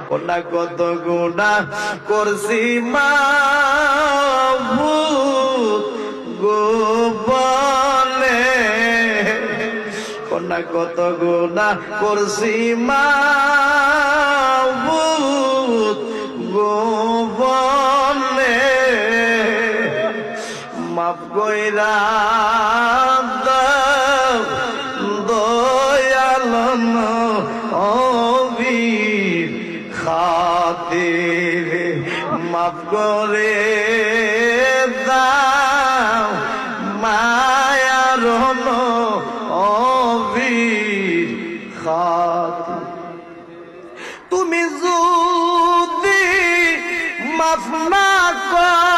কোনা কত গুনাহ করছি মাবুদ গোপনে, কোনা কত গুনাহ করছি মাবুদ গোপনে, মাফ কইরা দাও দয়াল নবীর খাতিরে, মাফ করে দাও মায়ার নবীর খাতিরে। তুমি যদি মাফ না কর